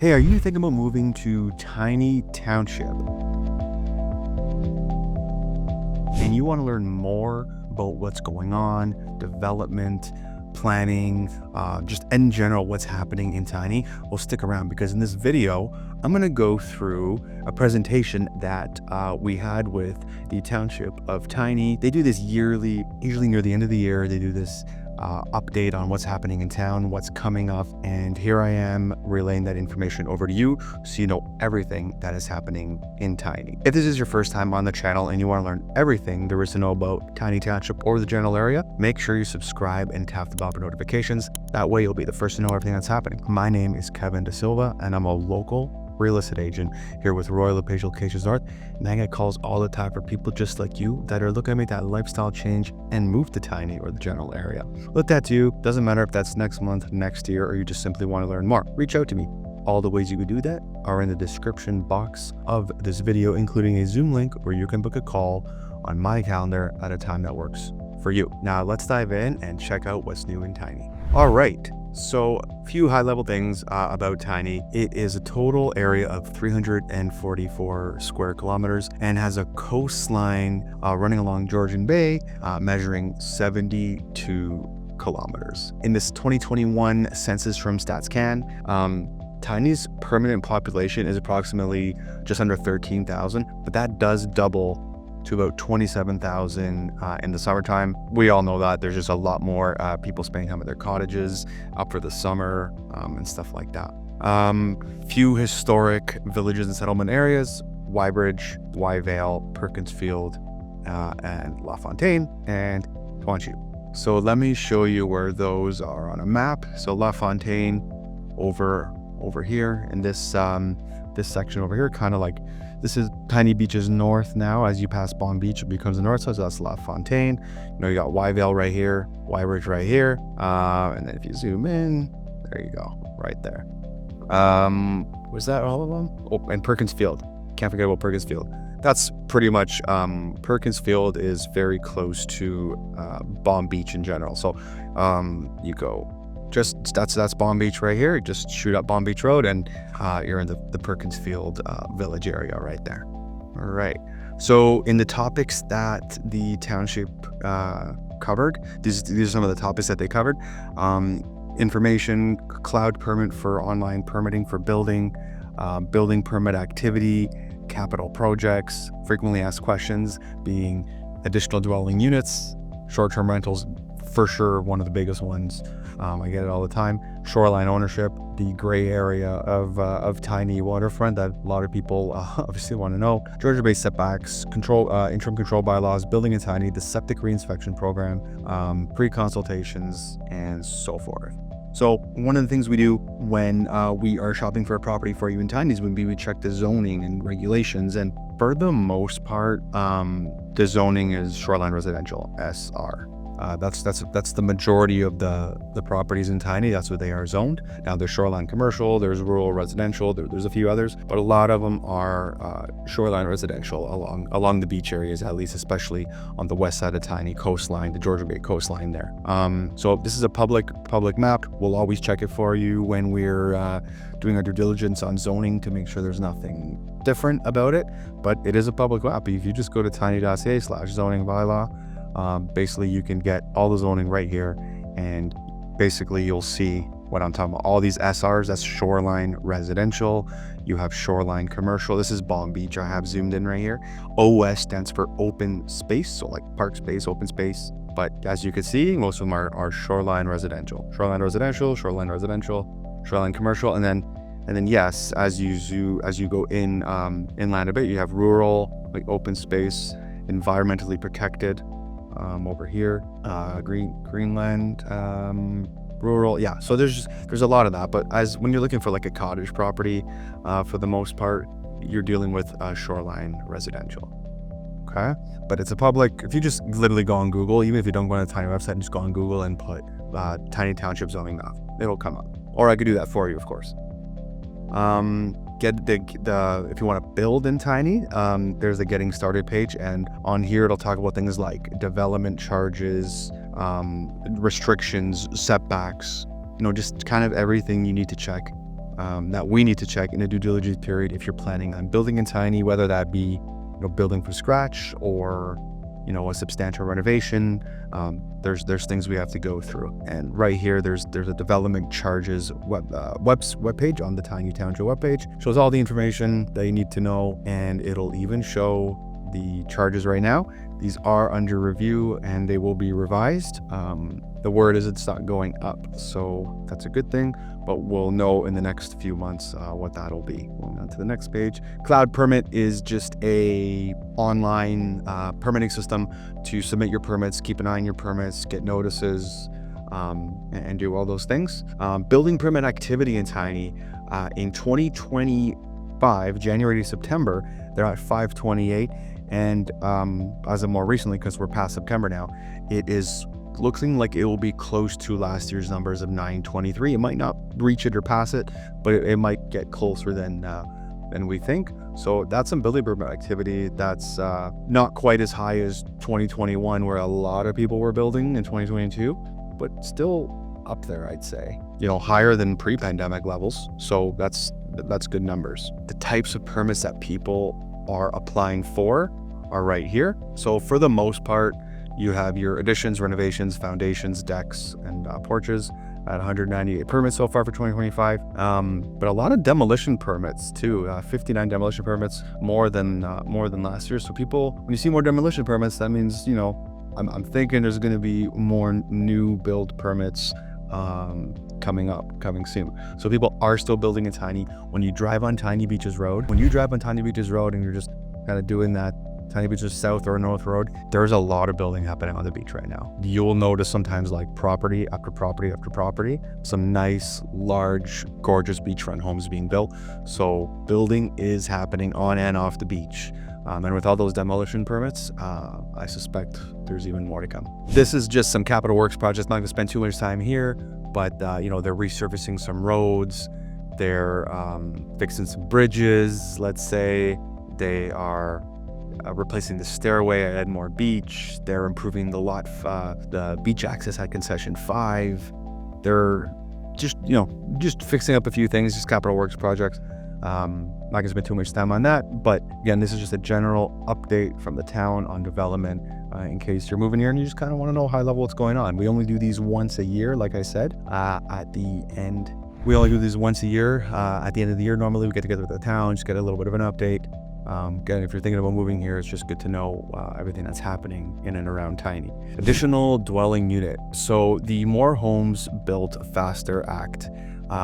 Hey, are you thinking about moving to Tiny Township? And you want to learn more about what's going on, development, planning, just in general, what's happening in Tiny? Well, stick around because in this video, I'm going to go through a presentation that we had with the Township of Tiny. They do this yearly, usually near the end of the year, they do this update on what's happening in town, what's coming up, and here I am relaying that information over to you so you know everything that is happening in Tiny. If this is your first time on the channel and you want to learn everything there is to know about Tiny Township or the general area, make sure you subscribe and tap the bell for notifications. That way you'll be the first to know everything that's happening. My name is Kevin Da Silva and I'm a local real estate agent here with Royal LePage Locations North, and I get calls all the time for people just like you that are looking to make that lifestyle change and move to Tiny or the general area. Let that to you. Doesn't matter if that's next month, next year, or you just simply want to learn more. Reach out to me. All the ways you can do that are in the description box of this video, including a Zoom link where you can book a call on my calendar at a time that works for you. Now let's dive in and check out what's new in Tiny. All right. So a few high-level things about Tiny. It is a total area of 344 square kilometers and has a coastline running along Georgian Bay measuring 72 kilometers. In this 2021 census from StatsCan, Tiny's permanent population is approximately just under 13,000, but that does double to about 27,000 in the summertime. We all know that there's just a lot more people spending time at their cottages up for the summer and stuff like that. Few historic villages and settlement areas: Wybridge, Wyvale, Perkinsfield, and LaFontaine, and Township. So let me show you where those are on a map. So LaFontaine over here in this section over here, kind of like this is Tiny Beach's north now. As you pass Bomb Beach, it becomes the north side, so that's LaFontaine. You know, you got Wyvale right here, Wybridge right here, and then if you zoom in, there you go, right there. Was that all of them? Oh, and Perkinsfield. Can't forget about Perkinsfield. That's pretty much, Perkinsfield is very close to Bomb Beach in general. So you go, that's Bomb Beach right here. Just shoot up Bomb Beach Road and you're in the Perkinsfield village area right there. All right. So in the topics that the township covered, these are some of the topics that they covered. Information, cloud permit for online permitting for building, building permit activity, capital projects, frequently asked questions being additional dwelling units, short-term rentals, for sure one of the biggest ones. I get it all the time. Shoreline ownership, the gray area of Tiny waterfront that a lot of people obviously want to know. Georgian Bay setbacks, interim control bylaws, building in Tiny, the septic reinspection program, pre-consultations, and so forth. So one of the things we do when we are shopping for a property for you in Tiny is we check the zoning and regulations, and for the most part, the zoning is shoreline residential, SR. That's the majority of the properties in Tiny. That's what they are zoned. Now there's shoreline commercial, there's rural residential, there's a few others, but a lot of them are shoreline residential along the beach areas, at least, especially on the west side of Tiny coastline, the Georgian Bay coastline there. So this is a public map. We'll always check it for you when we're doing our due diligence on zoning to make sure there's nothing different about it. But it is a public map. If you just go to tiny.ca/zoning bylaw, basically you can get all the zoning right here, and basically you'll see what I'm talking about. All these SRs, that's shoreline residential. You have shoreline commercial. This is Bomb Beach. I have zoomed in right here. OS stands for open space, so like park space, open space. But as you can see, most of them are shoreline residential, shoreline residential, shoreline residential, shoreline commercial, and then yes, as you go inland a bit, you have rural, like open space, environmentally protected. Over here, Greenland, rural, yeah. So there's a lot of that. But when you're looking for like a cottage property, for the most part, you're dealing with shoreline residential. Okay, but it's a public. If you just literally go on Google, even if you don't go on the Tiny website, and just go on Google and put Tiny Township zoning map, it'll come up. Or I could do that for you, of course. Get if you want to build in Tiny, there's a getting started page, and on here it'll talk about things like development charges, restrictions, setbacks, just kind of everything you need to check that we need to check in a due diligence period if you're planning on building in Tiny, whether that be building from scratch or a substantial renovation. There's things we have to go through. And right here, there's a development charges webpage on the Tiny Township webpage. Shows all the information that you need to know, and it'll even show the charges right now. These are under review and they will be revised. The word is it's not going up, so that's a good thing, but we'll know in the next few months what that'll be. Going on to the next page. Cloud Permit is just a online permitting system to submit your permits, keep an eye on your permits, get notices, and do all those things. Building permit activity in Tiny in 2025, January to September, they're at 528. And as of more recently, because we're past September now, it is looking like it will be close to last year's numbers of 923. It might not reach it or pass it, but it might get closer than we think. So that's some building permit activity. That's not quite as high as 2021, where a lot of people were building in 2022, but still up there, I'd say. Higher than pre-pandemic levels. So that's good numbers. The types of permits that people are applying for are right here. So for the most part, you have your additions, renovations, foundations, decks, and porches at 198 permits so far for 2025. But a lot of demolition permits too. 59 demolition permits, more than last year. So people, when you see more demolition permits, that means I'm thinking there's going to be more new build permits coming soon. So people are still building in Tiny. When you drive on Tiny Beaches Road, and you're just kind of doing that Tiny Beaches South or North Road, there's a lot of building happening on the beach right now. You'll notice sometimes like property after property after property, some nice, large, gorgeous beachfront homes being built. So building is happening on and off the beach. And with all those demolition permits, I suspect there's even more to come. This is just some capital works projects. Not going to spend too much time here, but they're resurfacing some roads. They're fixing some bridges. Let's say they are replacing the stairway at Edmore Beach. They're improving the beach access at Concession 5. They're just fixing up a few things, just capital works projects. Not gonna spend too much time on that, but again, this is just a general update from the town on development in case you're moving here and you just kind of want to know high level what's going on. We only do these once a year, like I said, at the end. We only do these once a year. At the end of the year, normally we get together with the town, just get a little bit of an update. Again, if you're thinking about moving here, it's just good to know everything that's happening in and around Tiny. Additional dwelling unit. So the More Homes Built Faster Act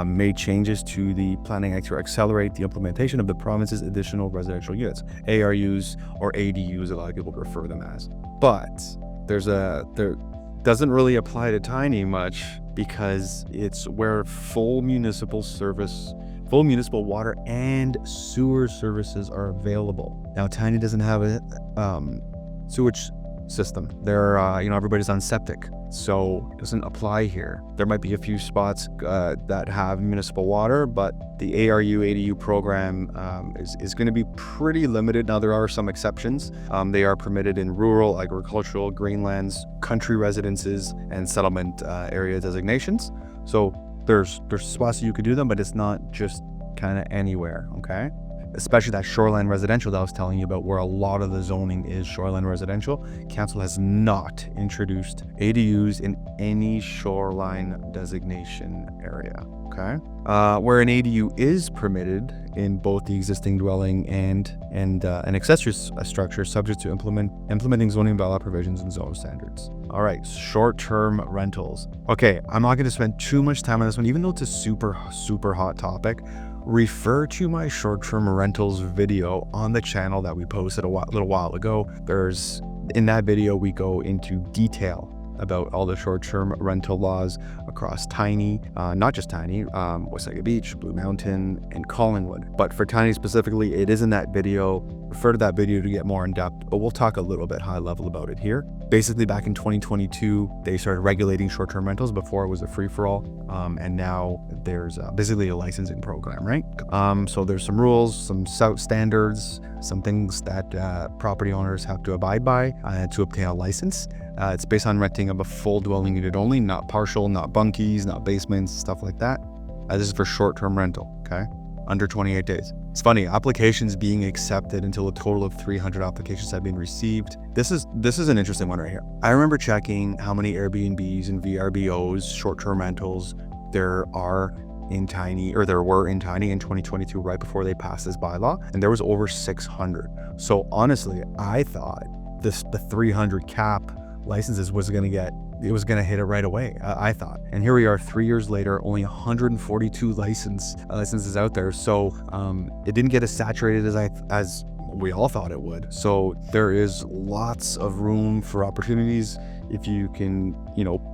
made changes to the Planning Act to accelerate the implementation of the province's additional residential units, ARUs or ADUs, a lot of people refer them as. But there doesn't really apply to Tiny much because it's where full municipal water and sewer services are available. Now, Tiny doesn't have a sewage system. Everybody's on septic, so it doesn't apply here. There might be a few spots that have municipal water, but the ARU ADU program is going to be pretty limited. Now, there are some exceptions. They are permitted in rural, agricultural, greenlands, country residences, and settlement area designations. So there's spots that you could do them, but it's not just kind of anywhere, okay? Especially that shoreline residential that I was telling you about, where a lot of the zoning is shoreline residential. Council has not introduced ADUs in any shoreline designation area, okay? Where an ADU is permitted in both the existing dwelling and an accessory structure, subject to implementing zoning bylaw provisions and zone standards. All right, short-term rentals. Okay, I'm not going to spend too much time on this one, even though it's a super, super hot topic. Refer to my short-term rentals video on the channel that we posted a little while ago. In that video, we go into detail about all the short-term rental laws across Tiny, not just Tiny, Wasaga Beach, Blue Mountain, and Collingwood. But for Tiny specifically, it is in that video. Refer to that video to get more in depth, but we'll talk a little bit high level about it here. Basically, back in 2022, they started regulating short-term rentals. Before it was a free-for-all, and now there's basically a licensing program, right? So there's some rules, some standards, some things that property owners have to abide by to obtain a license. It's based on renting of a full dwelling unit only, not partial, not bunkies, not basements, stuff like that. This is for short-term rental. okay? Under 28 days. It's funny, applications being accepted until a total of 300 applications have been received. This is an interesting one right here. I remember checking how many Airbnbs and VRBOs, short-term rentals, there were in Tiny in 2022, right before they passed this bylaw, and there was over 600. So honestly, I thought the 300 cap licenses was going to hit it right away, I thought. And here we are 3 years later, only 142 licenses out there. So it didn't get as saturated as we all thought it would. So there is lots of room for opportunities if you can,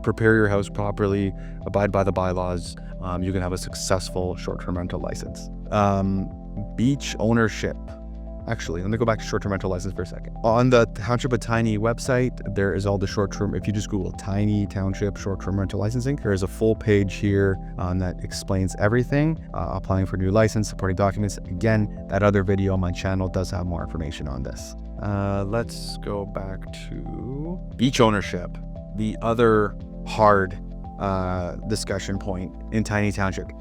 prepare your house properly, abide by the bylaws. You can have a successful short-term rental license. Beach ownership. Actually, let me go back to short-term rental license for a second. On the Township of Tiny website, there is all the short-term, if you just Google Tiny Township short-term rental licensing, there is a full page here that explains everything, applying for new license, supporting documents. Again, that other video on my channel does have more information on this. Let's go back to beach ownership, the other hard discussion point in Tiny Township.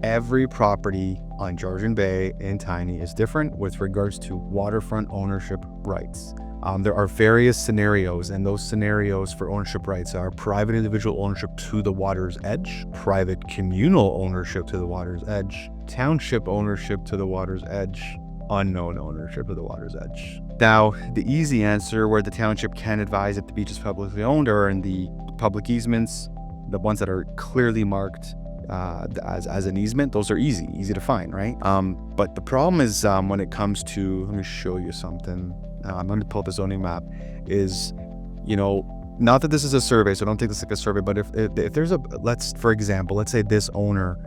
Every property on Georgian Bay in Tiny is different with regards to waterfront ownership rights. There are various scenarios, and those scenarios for ownership rights are private individual ownership to the water's edge, private communal ownership to the water's edge, township ownership to the water's edge, unknown ownership to the water's edge. Now, the easy answer where the township can advise if the beach is publicly owned are in the public easements, the ones that are clearly marked as an easement. Those are easy to find, right? But the problem is when it comes to, let me show you something. I'm going to pull up the zoning map. Is, not that this is a survey, so don't take this like a survey, but if there's for example, let's say this owner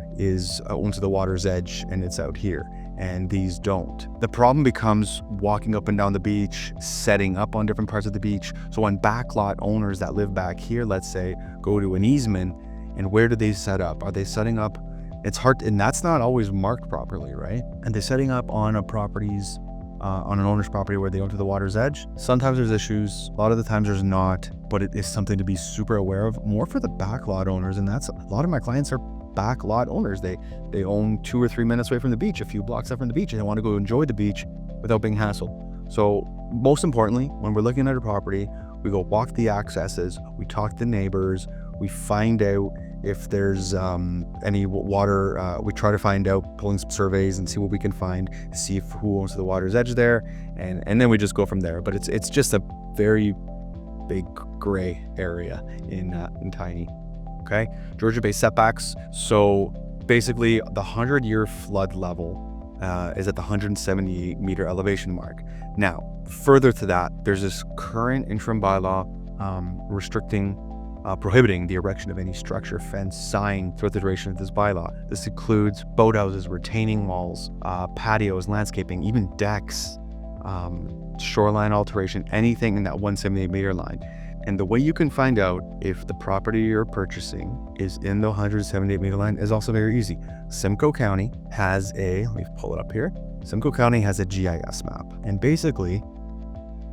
owns the water's edge and it's out here, and these don't. The problem becomes walking up and down the beach, setting up on different parts of the beach. So when backlot owners that live back here, let's say, go to an easement, and where do they set up? Are they setting up? It's hard, and that's not always marked properly, right? And they're setting up on on an owner's property where they own to the water's edge. Sometimes there's issues, a lot of the times there's not, but it is something to be super aware of, more for the backlot owners. And that's, a lot of my clients are backlot owners. They own 2 or 3 minutes away from the beach, a few blocks up from the beach, and they want to go enjoy the beach without being hassled. So most importantly, when we're looking at a property, we go walk the accesses, we talk to neighbors, we find out if there's any water. We try to find out, pulling some surveys and see what we can find, see who owns the water's edge there, and then we just go from there. But it's just a very big gray area in Tiny. Okay, Georgian Bay setbacks. So basically, the 100-year flood level is at the 178 meter elevation mark. Now, further to that, there's this current interim bylaw prohibiting the erection of any structure, fence, sign throughout the duration of this bylaw. This includes boathouses, retaining walls, patios, landscaping, even decks, shoreline alteration, anything in that 178 meter line. And the way you can find out if the property you're purchasing is in the 178 meter line is also very easy. Simcoe County has let me pull it up here. Simcoe County has a GIS map, and basically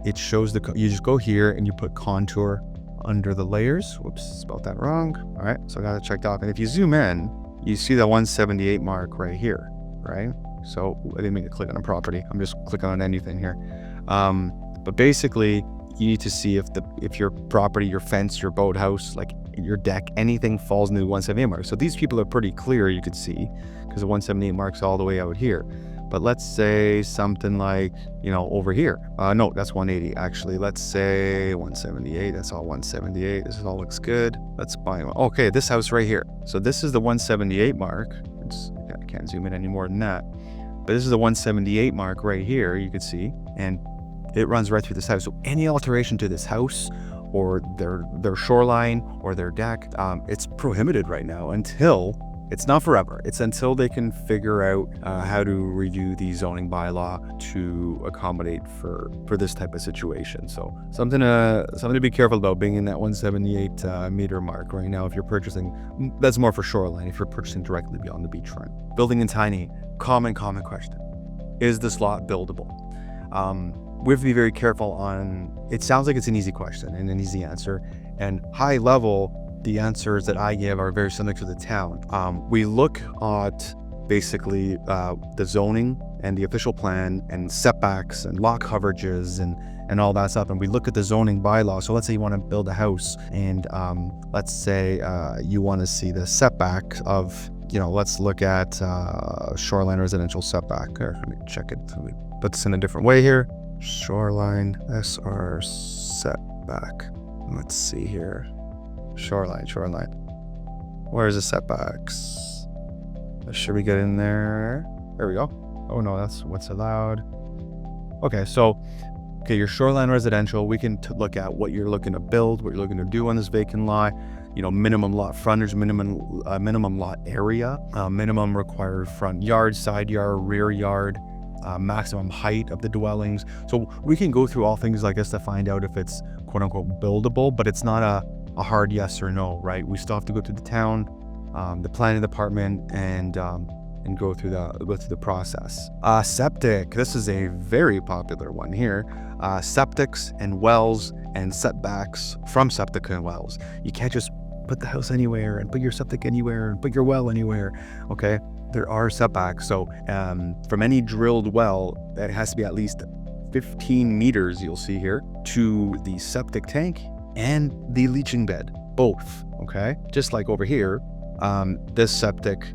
it shows you just go here and you put contour under the layers. Whoops, spelled that wrong. All right, so I got it checked off. And if you zoom in, you see the 178 mark right here, right? So I didn't mean to click on a property. I'm just clicking on anything here. But basically, you need to see if your property, your fence, your boathouse, like your deck, anything falls into the 178 mark. So these people are pretty clear, you could see, because the 178 mark's all the way out here. But let's say something like, over here. No, that's 180 actually. Let's say 178. That's all 178. This all looks good. Let's buy one. Okay, this house right here. So this is the 178 mark. I can't zoom in any more than that. But this is the 178 mark right here, you could see. And it runs right through this house. So any alteration to this house or their shoreline or their deck, it's prohibited right now until, it's not forever, it's until they can figure out how to review the zoning bylaw to accommodate for this type of situation. So something to be careful about, being in that 178 meter mark right now. If you're purchasing, that's more for shoreline. If you're purchasing directly beyond the beachfront. Building in Tiny, common question. Is this lot buildable? We have to be very careful on, it sounds like it's an easy question and an easy answer, and high level, the answers that I give are very similar to the town. We look at basically the zoning and the official plan and setbacks and lot coverages and all that stuff. And we look at the zoning bylaw. So let's say you want to build a house, and let's say you want to see the setback of, let's look at shoreline residential setback. Here, let me check it. Let me put this in a different way here. Shoreline SR setback. Let's see here. Shoreline. Where's the setbacks? Should we get in there? There we go. Oh no, that's what's allowed. Okay, your shoreline residential, we can look at what you're looking to build, what you're looking to do on this vacant lot, minimum lot frontage, minimum lot area, minimum required front yard, side yard, rear yard, maximum height of the dwellings. So we can go through all things like this to find out if it's quote unquote buildable, but it's not a hard yes or no, right? We still have to go to the town, the planning department, and go through the process. Septic. This is a very popular one here. Septics and wells and setbacks from septic and wells. You can't just put the house anywhere and put your septic anywhere and put your well anywhere. Okay, there are setbacks. So from any drilled well, it has to be at least 15 meters. You'll see here to the septic tank and the leaching bed, both. Okay, just like over here. This septic,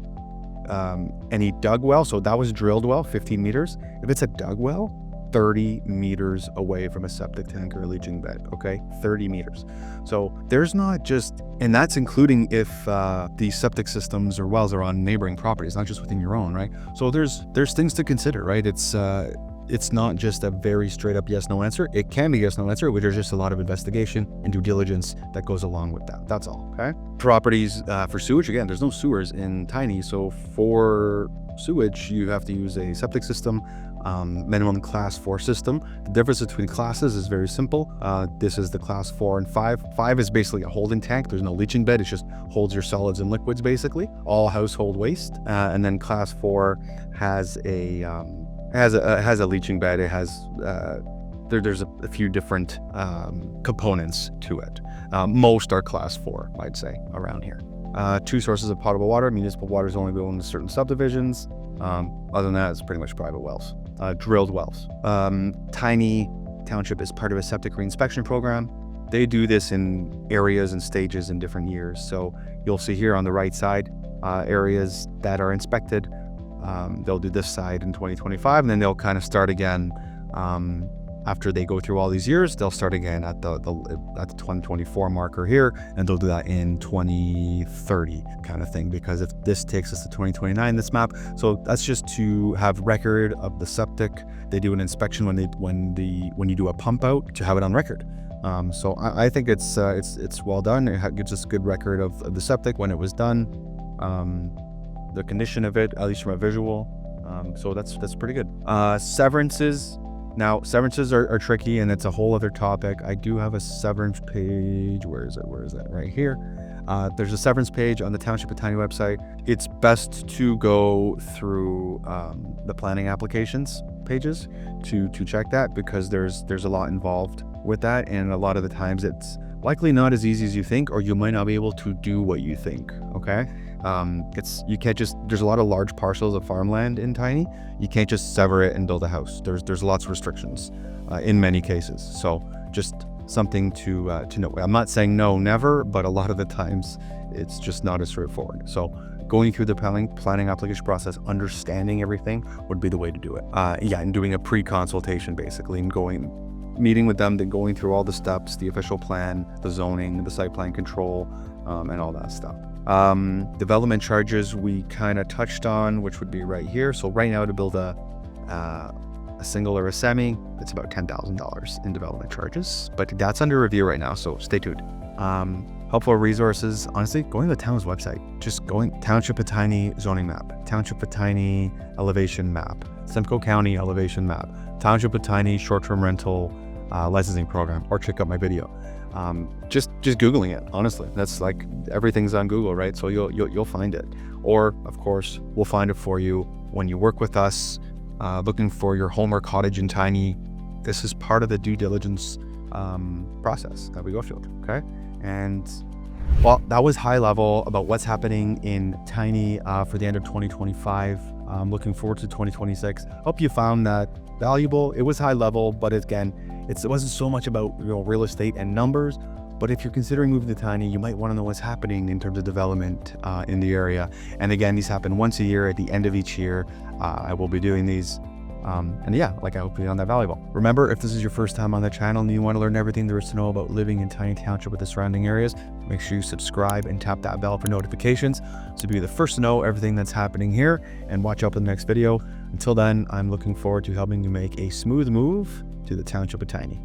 any dug well, so that was drilled well, 15 meters. If it's a dug well, 30 meters away from a septic tank or a leaching bed, okay? 30 meters. So there's not just, and that's including if the septic systems or wells are on neighboring properties, not just within your own, right? So there's things to consider, right? It's not just a very straight up yes, no answer. It can be yes, no answer, which is just a lot of investigation and due diligence that goes along with that. That's all, okay? Properties for sewage, again, there's no sewers in Tiny. So for sewage, you have to use a septic system, minimum class 4 system. The difference between classes is very simple. This is the class 4 and 5. 5 is basically a holding tank. There's no leaching bed. It just holds your solids and liquids, basically, all household waste. And then class 4 has a leaching bed. It has there's a few different components to it. Most are class 4, I'd say, around here. 2 sources of potable water. Municipal water is only available in certain subdivisions. Other than that, it's pretty much private wells, drilled wells. Tiny Township is part of a septic reinspection program. They do this in areas and stages in different years. So you'll see here on the right side, areas that are inspected. They'll do this side in 2025, and then they'll kind of start again after they go through all these years. They'll start again at the 2024 marker here, and they'll do that in 2030 kind of thing, because if this takes us to 2029, this map. So that's just to have record of the septic. They do an inspection when you do a pump out, to have it on record. So I think it's well done. It gives us a good record of the septic when it was done. The condition of it, at least from a visual. So that's pretty good. Severances. Now, severances are tricky, and it's a whole other topic. I do have a severance page. Where is it? Right here. There's a severance page on the Township of Tiny website. It's best to go through the planning applications pages to check that, because there's a lot involved with that, and a lot of the times it's likely not as easy as you think, or you might not be able to do what you think. Okay. You can't just, there's a lot of large parcels of farmland in Tiny. You can't just sever it and build a house. There's lots of restrictions in many cases. So just something to know. I'm not saying no, never, but a lot of the times it's just not as straightforward. So going through the planning application process, understanding everything would be the way to do it. And doing a pre-consultation basically, and meeting with them, then going through all the steps, the official plan, the zoning, the site plan control, and all that stuff. Development charges we kind of touched on, which would be right here. So right now, to build a single or a semi, it's about $10,000 in development charges, but that's under review right now, so stay tuned. Helpful resources, honestly, going to the town's website, just going Township of Tiny zoning map, Township of Tiny elevation map, Simcoe County elevation map, Township of Tiny short-term rental licensing program, or check out my video. Just Googling it, honestly. That's like, everything's on Google, right? So you'll find it. Or of course, we'll find it for you when you work with us, looking for your home or cottage in Tiny. This is part of the due diligence process that we go through, okay? And Well, that was high level about what's happening in Tiny for the end of 2025. I'm looking forward to 2026. Hope you found that valuable. It was high level, but again, it wasn't so much about real estate and numbers. But if you're considering moving to Tiny, you might want to know what's happening in terms of development in the area. And again, these happen once a year at the end of each year. I will be doing these. And yeah, I hope you found that valuable. Remember, if this is your first time on the channel and you want to learn everything there is to know about living in Tiny Township with the surrounding areas, make sure you subscribe and tap that bell for notifications to be the first to know everything that's happening here, and watch out for the next video. Until then, I'm looking forward to helping you make a smooth move to the Township of Tiny.